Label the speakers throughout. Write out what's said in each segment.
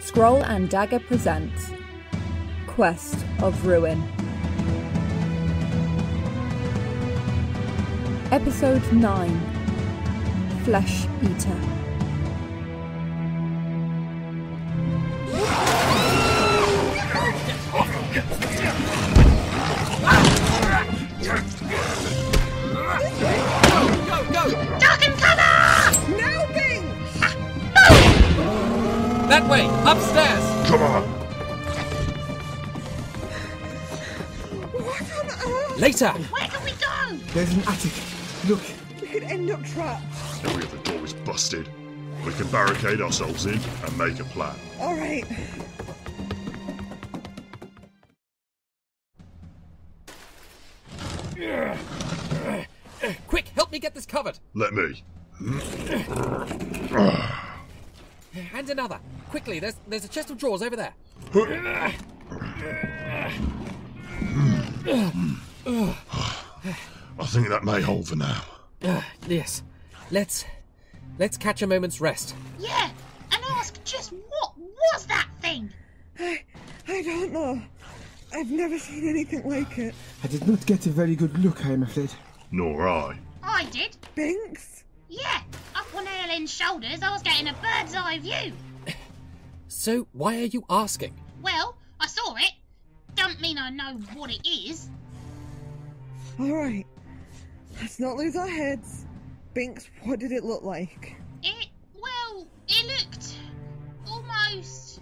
Speaker 1: Scroll and Dagger presents Quest of Ruin. Episode 9 Flesh Eater.
Speaker 2: Duck and cover!
Speaker 3: Now, Binks!
Speaker 4: That way! Upstairs!
Speaker 5: Come on!
Speaker 3: What on earth?
Speaker 4: Later!
Speaker 2: Where can we go?
Speaker 6: There's an attic. Look.
Speaker 3: We could end up trapped.
Speaker 5: Every other door is busted. We can barricade ourselves in and make a plan.
Speaker 3: All right.
Speaker 4: Quick, help me get this covered!
Speaker 5: Let me.
Speaker 4: And another. Quickly, there's a chest of drawers over there.
Speaker 5: I think that may hold for now.
Speaker 4: Yes. Let's catch a moment's rest.
Speaker 2: Yeah, and ask just what was that thing?
Speaker 3: I don't know. I've never seen anything like it.
Speaker 6: I did not get a very good look, I am afraid.
Speaker 5: Nor I.
Speaker 2: I did.
Speaker 3: Binks?
Speaker 2: Yeah, up on Aiolin's shoulders, I was getting a bird's eye view.
Speaker 4: So, why are you asking?
Speaker 2: Well, I saw it. Don't mean I know what it is.
Speaker 3: All right. Let's not lose our heads. Binks, what did it look like?
Speaker 2: It looked almost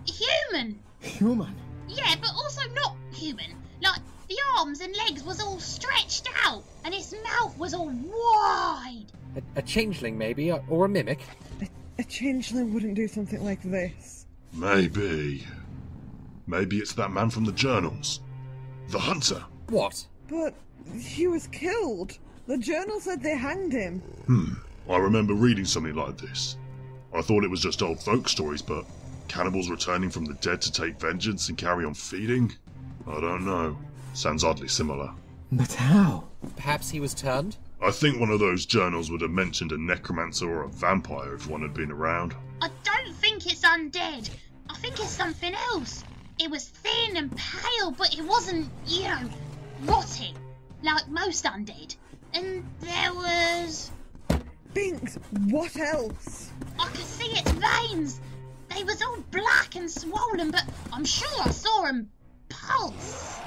Speaker 2: human.
Speaker 6: Human?
Speaker 2: Yeah, but also not human. Like, the arms and legs was all stretched out, and its mouth was all wide.
Speaker 4: A changeling, maybe, or a mimic?
Speaker 3: A changeling wouldn't do something like this.
Speaker 5: Maybe. Maybe it's that man from the journals. The hunter.
Speaker 4: What?
Speaker 3: But he was killed. The journal said they hanged him.
Speaker 5: I remember reading something like this. I thought it was just old folk stories, but cannibals returning from the dead to take vengeance and carry on feeding? I don't know. Sounds oddly similar.
Speaker 6: But how?
Speaker 4: Perhaps he was turned?
Speaker 5: I think one of those journals would have mentioned a necromancer or a vampire if one had been around.
Speaker 2: I don't think it's undead. I think it's something else. It was thin and pale, but it wasn't, rotting, like most undead. And there was...
Speaker 3: Binks, what else?
Speaker 2: I could see its veins. They was all black and swollen, but I'm sure I saw 'em pulse.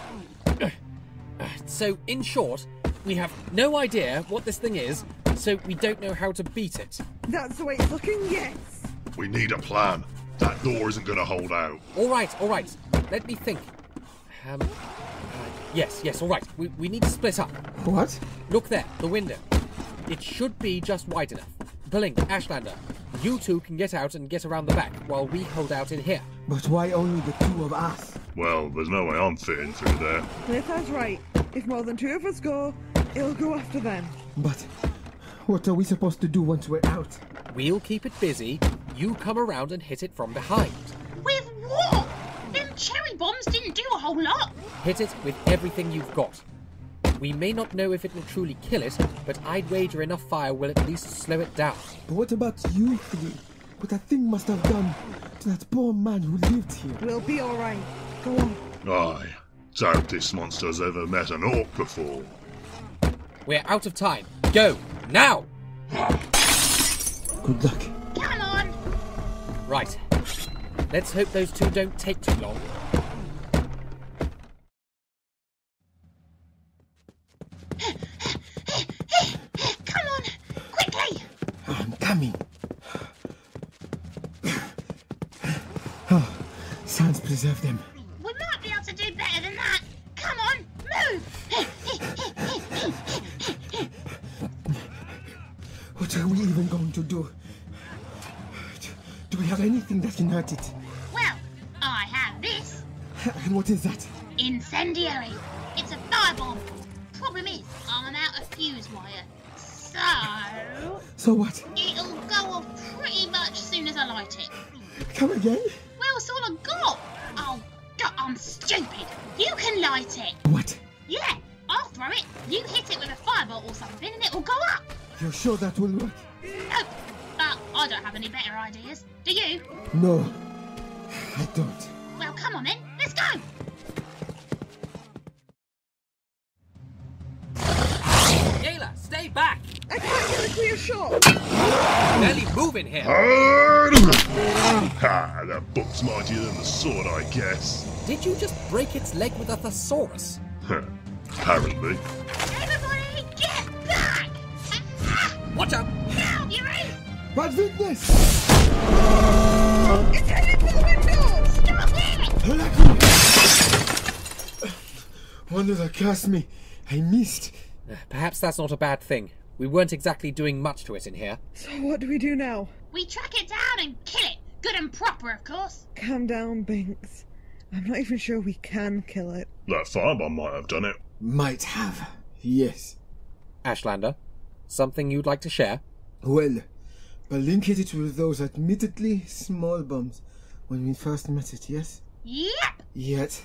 Speaker 4: So, in short, we have no idea what this thing is, so we don't know how to beat it.
Speaker 3: That's the way it's looking, yes.
Speaker 5: We need a plan. That door isn't going to hold out.
Speaker 4: All right. Let me think. Yes, all right. We need to split up.
Speaker 6: What?
Speaker 4: Look there, the window. It should be just wide enough. Balink, Ashlander, you two can get out and get around the back while we hold out in here.
Speaker 6: But why only the two of us?
Speaker 5: Well, there's no way I'm fitting through there.
Speaker 3: Laethar's right. If more than two of us go, it'll go after them.
Speaker 6: But what are we supposed to do once we're out?
Speaker 4: We'll keep it busy. You come around and hit it from behind.
Speaker 2: With what? Them cherry bombs didn't do a whole lot.
Speaker 4: Hit it with everything you've got. We may not know if it will truly kill it, but I'd wager enough fire will at least slow it down.
Speaker 6: But what about you three? What that thing must have done to that poor man who lived here.
Speaker 3: We'll be all right. Go on.
Speaker 5: Aye. Doubt this monster's ever met an orc before.
Speaker 4: We're out of time. Go! Now!
Speaker 6: Good luck.
Speaker 2: Come on.
Speaker 4: Right. Let's hope those two don't take too long.
Speaker 2: Come on, quickly.
Speaker 6: I'm coming. Oh, Sans preserve them.
Speaker 2: We might be able to do better than that. Come on, move.
Speaker 6: What are we even going to do? Do we have anything that can hurt it?
Speaker 2: Well, I have this.
Speaker 6: And what is that?
Speaker 2: Incendiary. It's a firebomb. Problem is, I'm out of fuse wire.
Speaker 6: So what?
Speaker 2: It'll go off pretty much soon as I light it.
Speaker 6: Come again?
Speaker 2: Well, it's all I got. Oh, God, I'm stupid. You can light it.
Speaker 6: What?
Speaker 2: Yeah, I'll throw it. You hit it with a firebolt or something and it'll go up.
Speaker 6: You're sure that will work?
Speaker 2: Nope. I don't have any better ideas. Do you?
Speaker 6: No, I don't.
Speaker 2: Well, come on then. Let's go.
Speaker 4: Yayla, stay back!
Speaker 3: I can't get a clear shot!
Speaker 4: Barely moving here!
Speaker 5: Ha! That book's mightier than the sword, I guess.
Speaker 4: Did you just break its leg with a thesaurus?
Speaker 5: Apparently.
Speaker 2: Everybody, get back!
Speaker 4: Watch out!
Speaker 2: Now, you're in!
Speaker 6: Bad witness!
Speaker 3: It's headed for the window!
Speaker 2: Stop it!
Speaker 6: Lucky! One that cast me. I missed.
Speaker 4: Perhaps that's not a bad thing. We weren't exactly doing much to it in here.
Speaker 3: So what do we do now?
Speaker 2: We track it down and kill it. Good and proper, of course.
Speaker 3: Calm down, Binks. I'm not even sure we can kill it.
Speaker 5: That firebomb might have done it.
Speaker 6: Might have. Yes.
Speaker 4: Ashlander, something you'd like to share?
Speaker 6: Well, Balink hit it with those admittedly small bombs when we first met it, yes?
Speaker 2: Yep.
Speaker 6: Yet,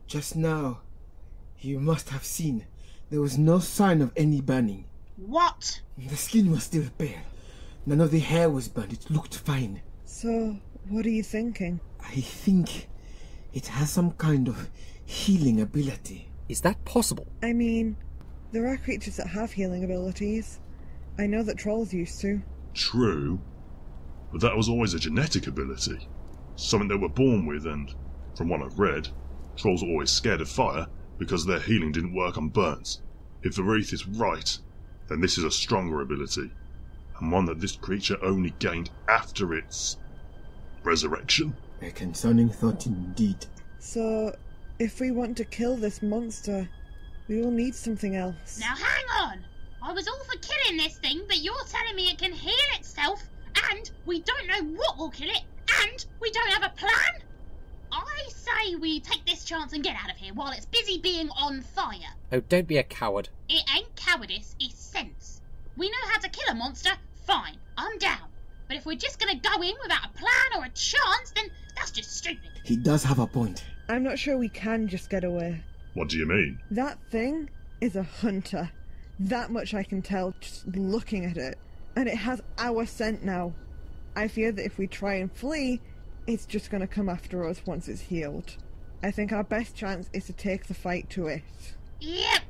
Speaker 6: just now, you must have seen there was no sign of any burning.
Speaker 2: What?
Speaker 6: The skin was still pale. None of the hair was burned. It looked fine.
Speaker 3: So, what are you thinking?
Speaker 6: I think it has some kind of healing ability.
Speaker 4: Is that possible?
Speaker 3: I mean, there are creatures that have healing abilities. I know that trolls used to.
Speaker 5: True. But that was always a genetic ability. Something they were born with, and from what I've read, trolls are always scared of fire because their healing didn't work on burns. If Vurieth is right, then this is a stronger ability, and one that this creature only gained after its resurrection.
Speaker 6: A concerning thought indeed.
Speaker 3: So, if we want to kill this monster, we will need something else.
Speaker 2: Now hang on. I was all for killing this thing, but you're telling me it can heal itself, and we don't know what will kill it, and we don't have a plan? I say we take this chance and get out of here while it's busy being on fire.
Speaker 4: Oh, don't be a coward.
Speaker 2: It ain't cowardice, it's sense. We know how to kill a monster, fine, I'm down. But if we're just gonna go in without a plan or a chance, then that's just stupid.
Speaker 6: He does have a point.
Speaker 3: I'm not sure we can just get away.
Speaker 5: What do you mean?
Speaker 3: That thing is a hunter. That much I can tell just looking at it. And it has our scent now. I fear that if we try and flee, it's just going to come after us once it's healed. I think our best chance is to take the fight to it.
Speaker 2: Yep,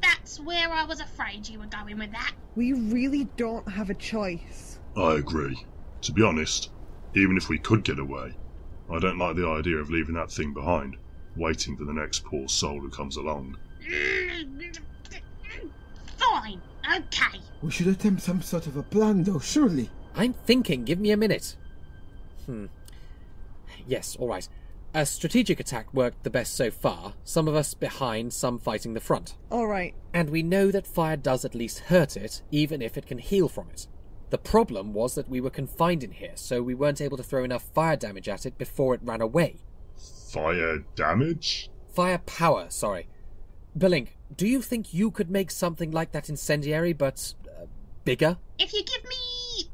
Speaker 2: that's where I was afraid you were going with that.
Speaker 3: We really don't have a choice.
Speaker 5: I agree. To be honest, even if we could get away, I don't like the idea of leaving that thing behind, waiting for the next poor soul who comes along.
Speaker 2: Fine, okay.
Speaker 6: We should attempt some sort of a plan, though, surely.
Speaker 4: I'm thinking, give me a minute. Yes, alright. A strategic attack worked the best so far, some of us behind, some fighting the front.
Speaker 3: Alright.
Speaker 4: And we know that fire does at least hurt it, even if it can heal from it. The problem was that we were confined in here, so we weren't able to throw enough fire damage at it before it ran away.
Speaker 5: Fire damage?
Speaker 4: Fire power, sorry. Balink, do you think you could make something like that incendiary, but bigger?
Speaker 2: If you give me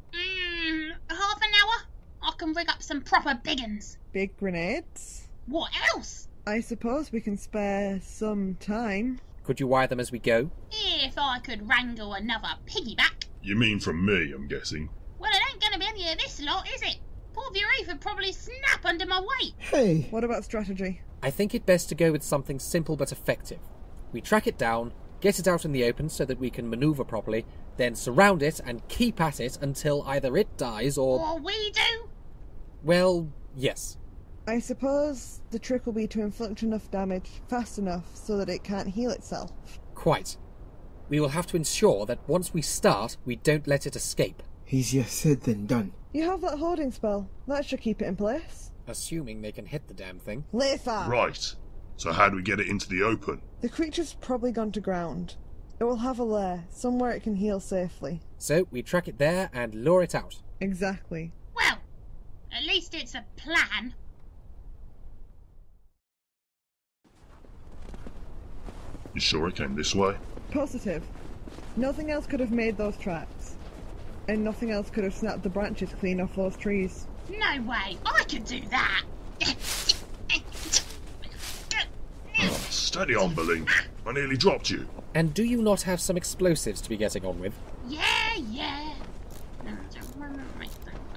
Speaker 2: half an hour, I can rig up some proper big uns.
Speaker 3: Big grenades?
Speaker 2: What else?
Speaker 3: I suppose we can spare some time.
Speaker 4: Could you wire them as we go?
Speaker 2: If I could wrangle another piggyback.
Speaker 5: You mean from me, I'm guessing?
Speaker 2: Well, it ain't gonna be any of this lot, is it? Poor Vurieth would probably snap under my weight.
Speaker 6: Hey!
Speaker 3: What about strategy?
Speaker 4: I think it best to go with something simple but effective. We track it down, get it out in the open so that we can manoeuvre properly, then surround it and keep at it until either it dies or...
Speaker 2: Or we do?
Speaker 4: Well, yes.
Speaker 3: I suppose the trick will be to inflict enough damage fast enough so that it can't heal itself.
Speaker 4: Quite. We will have to ensure that once we start, we don't let it escape.
Speaker 6: Easier said than done.
Speaker 3: You have that hoarding spell. That should keep it in place.
Speaker 4: Assuming they can hit the damn thing.
Speaker 3: Laethar!
Speaker 5: Right. So how do we get it into the open?
Speaker 3: The creature's probably gone to ground. It will have a lair, somewhere it can heal safely.
Speaker 4: So we track it there and lure it out.
Speaker 3: Exactly.
Speaker 2: Well, at least it's a plan.
Speaker 5: You sure it came this way?
Speaker 3: Positive. Nothing else could have made those tracks. And nothing else could have snapped the branches clean off those trees.
Speaker 2: No way, I could do that.
Speaker 5: Oh, steady on, Balink. I nearly dropped you.
Speaker 4: And do you not have some explosives to be getting on with?
Speaker 2: Yeah.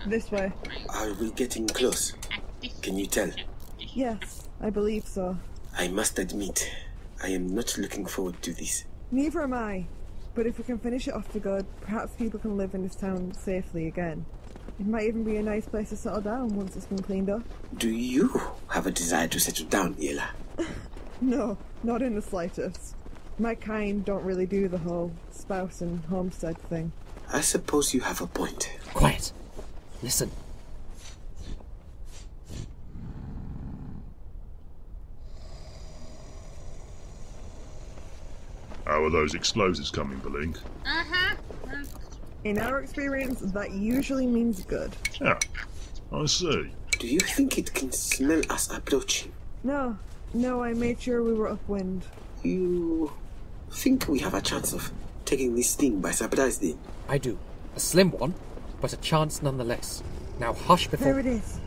Speaker 3: This way.
Speaker 6: Are we getting close? Can you tell?
Speaker 3: Yes, I believe so.
Speaker 6: I must admit, I am not looking forward to this.
Speaker 3: Neither am I. But if we can finish it off for good, perhaps people can live in this town safely again. It might even be a nice place to settle down once it's been cleaned up.
Speaker 6: Do you have a desire to settle down, Leah?
Speaker 3: No, not in the slightest. My kind don't really do the whole spouse and homestead thing.
Speaker 6: I suppose you have a point.
Speaker 4: Quiet. Listen.
Speaker 5: How are those explosives coming, Balink?
Speaker 2: Uh-huh.
Speaker 3: In our experience, that usually means good.
Speaker 5: Yeah, I see.
Speaker 6: Do you think it can smell us approaching?
Speaker 3: No, I made sure we were upwind.
Speaker 6: You think we have a chance of taking this thing by surprise then?
Speaker 4: I do. A slim one, but a chance nonetheless. Now hush before...
Speaker 3: There it is.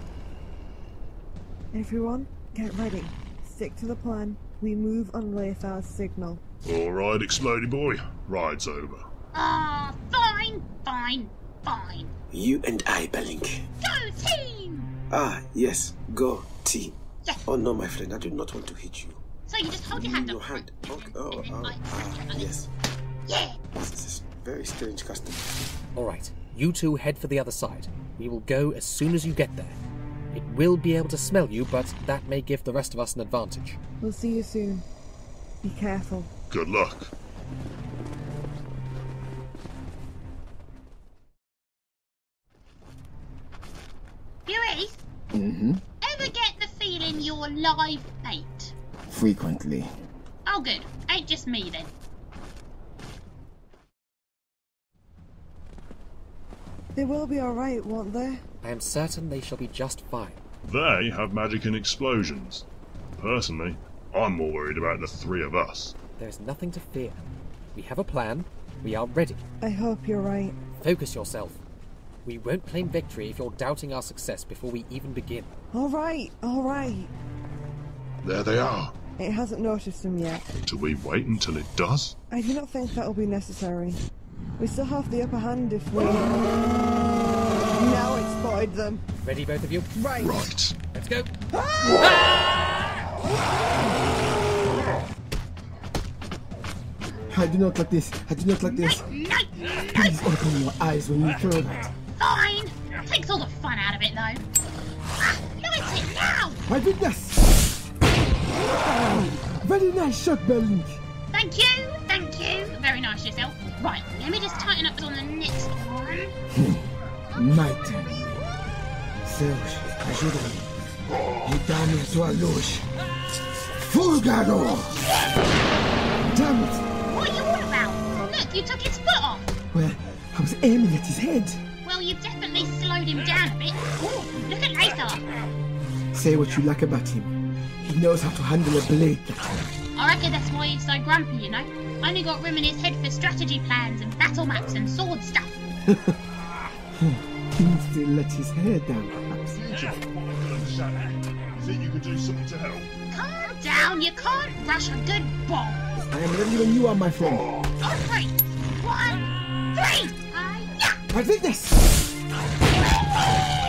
Speaker 3: Everyone, get ready. Stick to the plan. We move on Laethar's signal.
Speaker 5: Alright, Explodey boy. Ride's over.
Speaker 2: Ah, fine.
Speaker 6: You and I, Balink.
Speaker 2: Go team!
Speaker 6: Ah, yes. Go, team.
Speaker 2: Yes.
Speaker 6: Oh no, my friend, I do not want to hit you.
Speaker 2: So you just hold your hand
Speaker 6: Your
Speaker 2: up.
Speaker 6: hand.
Speaker 2: Right. And then
Speaker 6: Yes.
Speaker 2: Yeah.
Speaker 6: This is a very strange custom.
Speaker 4: Alright, you two head for the other side. We will go as soon as you get there. It will be able to smell you, but that may give the rest of us an advantage.
Speaker 3: We'll see you soon. Be careful.
Speaker 5: Good luck.
Speaker 2: Vurieth, ever get the feeling you're live bait?
Speaker 6: Frequently.
Speaker 2: Oh good, ain't just me then.
Speaker 3: They will be alright, won't they?
Speaker 4: I am certain they shall be just fine.
Speaker 5: They have magic and explosions. Personally, I'm more worried about the three of us.
Speaker 4: There is nothing to fear. We have a plan. We are ready.
Speaker 3: I hope you're right.
Speaker 4: Focus yourself. We won't claim victory if you're doubting our success before we even begin.
Speaker 3: Alright.
Speaker 5: There they are.
Speaker 3: It hasn't noticed them yet.
Speaker 5: Do we wait until it does?
Speaker 3: I do not think that will be necessary. We still have the upper hand if we... Now it's spotted them.
Speaker 4: Ready, both of you?
Speaker 3: Right.
Speaker 4: Let's go.
Speaker 6: I do not like this.
Speaker 2: No.
Speaker 6: Please open your eyes when you throw that.
Speaker 2: Fine. Takes all the fun out of it though. Light it now!
Speaker 6: My goodness! Very nice shot, Balink.
Speaker 2: Thank you. Very nice yourself. Right, let me just tighten up on the next one.
Speaker 6: My turn. Serge, ajuda-me. E dá-me a tua luz. Fulgado! Damn it!
Speaker 2: What are you all about? Look, you took his foot off.
Speaker 6: Well, I was aiming at his head.
Speaker 2: Well, you've definitely slowed him down a bit. Ooh, look at Laethar.
Speaker 6: Say what you like about him. He knows how to handle a blade.
Speaker 2: I reckon that's why he's so grumpy, you know. Only got room in his head for strategy plans and battle maps and sword stuff.
Speaker 6: He needs to let his hair down, perhaps.
Speaker 5: Think you could do something to help?
Speaker 2: Calm down, you can't rush a good ball.
Speaker 6: I am ready when you are, my friend.
Speaker 2: On 3. 1, 3. Yeah.
Speaker 6: My goodness!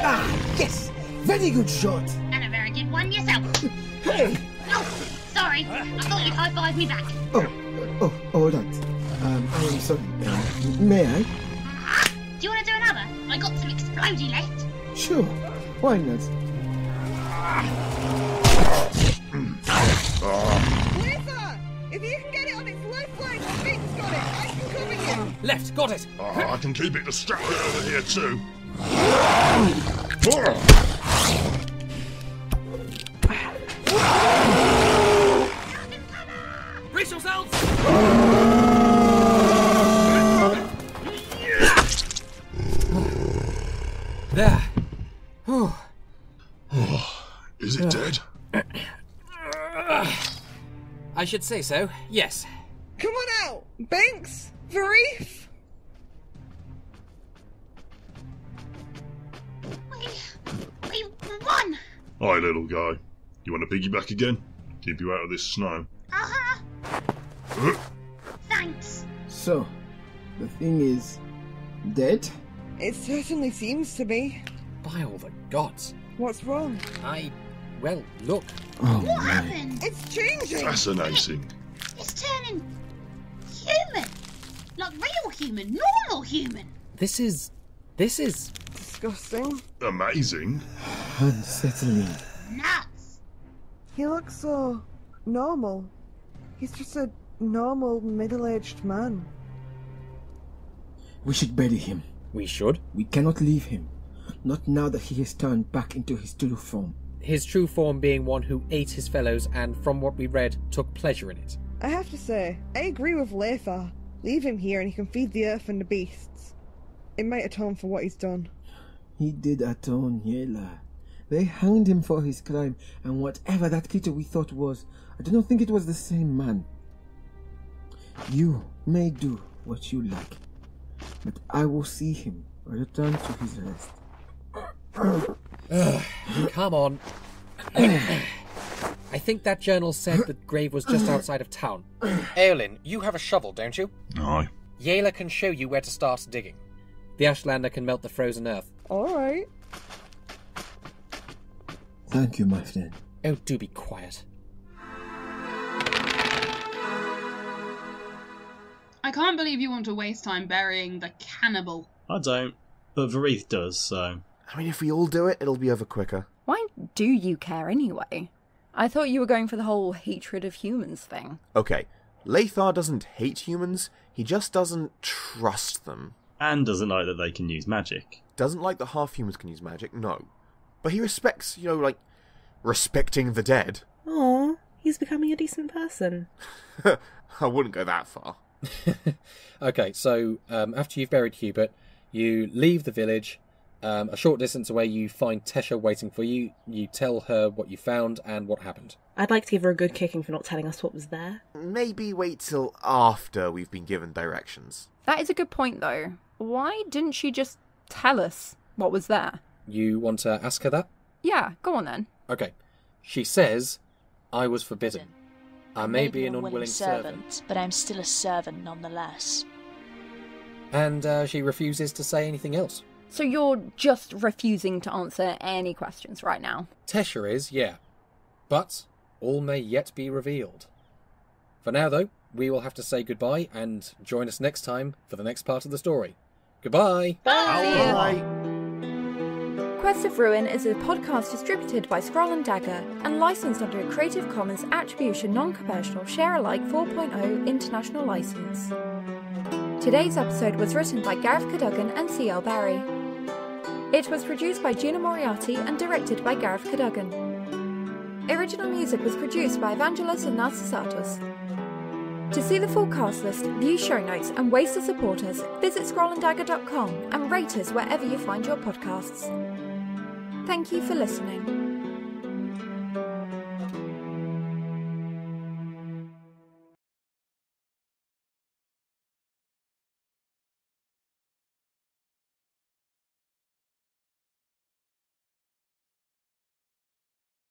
Speaker 6: Ah, yes! Very good shot.
Speaker 2: And a very good one yourself.
Speaker 6: Hey!
Speaker 2: Oh, sorry. I thought you'd high-five me back.
Speaker 6: All right. I am sorry. May I?
Speaker 2: Do you want to do another? I got some explodey left.
Speaker 6: Sure. Why not?
Speaker 3: Laethar! If you can get it on its left leg, Binks got it. I can cover you.
Speaker 4: Left, got it.
Speaker 5: I can keep it distracted over here too.
Speaker 4: Brace yourselves! There.
Speaker 5: Is it dead?
Speaker 4: I should say so, yes.
Speaker 3: Come on out! Binks! Vurieth!
Speaker 2: We won!
Speaker 5: Hi, little guy. You want to piggyback again? Keep you out of this snow.
Speaker 2: Uh-huh. Thanks.
Speaker 6: So, the thing is dead?
Speaker 3: It certainly seems to be.
Speaker 4: By all the gods.
Speaker 3: What's wrong?
Speaker 4: Well, look.
Speaker 6: Oh,
Speaker 2: What
Speaker 6: my.
Speaker 2: happened?
Speaker 3: It's changing!
Speaker 5: Fascinating.
Speaker 2: It's turning human. Like real human, normal human.
Speaker 4: This is...
Speaker 3: Disgusting.
Speaker 5: Amazing.
Speaker 6: Unsettling.
Speaker 2: Nuts.
Speaker 3: He looks so normal. He's just a normal middle-aged man.
Speaker 6: We should bury him.
Speaker 4: We should.
Speaker 6: We cannot leave him. Not now that he has turned back into his true form.
Speaker 4: His true form being one who ate his fellows and, from what we read, took pleasure in it.
Speaker 3: I have to say, I agree with Laethar. Leave him here and he can feed the earth and the beasts. It might atone for what he's done.
Speaker 6: He did atone, Yela. They hanged him for his crime, and whatever that creature we thought was, I do not think it was the same man. You may do what you like, but I will see him return to his rest.
Speaker 4: Come on. I think that journal said the grave was just outside of town. Aiolin, you have a shovel, don't you?
Speaker 5: Aye.
Speaker 4: Yela can show you where to start digging. The Ashlander can melt the frozen earth.
Speaker 3: Alright.
Speaker 6: Thank you, my friend.
Speaker 4: Oh, do be quiet.
Speaker 7: I can't believe you want to waste time burying the cannibal.
Speaker 8: I don't, but Vurieth does, so...
Speaker 9: I mean, if we all do it, it'll be over quicker.
Speaker 1: Why do you care anyway? I thought you were going for the whole hatred of humans thing.
Speaker 9: Okay, Laethar doesn't hate humans, he just doesn't trust them.
Speaker 8: And doesn't like that they can use magic.
Speaker 9: Doesn't like that half humans can use magic, no. But he respects, like, respecting the dead.
Speaker 10: Aw, he's becoming a decent person.
Speaker 9: I wouldn't go that far.
Speaker 4: Okay, so after you've buried Hubert, you leave the village. A short distance away, you find Tesha waiting for you. You tell her what you found and what happened.
Speaker 10: I'd like to give her a good kicking for not telling us what was there.
Speaker 9: Maybe wait till after we've been given directions.
Speaker 1: That is a good point, though. Why didn't she just tell us what was there?
Speaker 4: You want to ask her that?
Speaker 1: Yeah, go on then.
Speaker 4: Okay. She says, I was forbidden. I may be an unwilling servant,
Speaker 11: but I'm still a servant nonetheless.
Speaker 4: And she refuses to say anything else.
Speaker 1: So you're just refusing to answer any questions right now?
Speaker 4: Tesha is, yeah. But all may yet be revealed. For now, though, we will have to say goodbye and join us next time for the next part of the story. Goodbye!
Speaker 9: Bye!
Speaker 1: Quest of Ruin is a podcast distributed by Scroll and Dagger and licensed under a Creative Commons Attribution Non-Commercial Share-alike 4.0 International License. Today's episode was written by Gareth Cadogan and Ciel Barrie. It was produced by Gina Moriarty and directed by Gareth Cadogan. Original music was produced by Evangelos and Narcissatos. To see the full cast list, view show notes and ways to support us, visit scrollanddagger.com and rate us wherever you find your podcasts. Thank you for listening.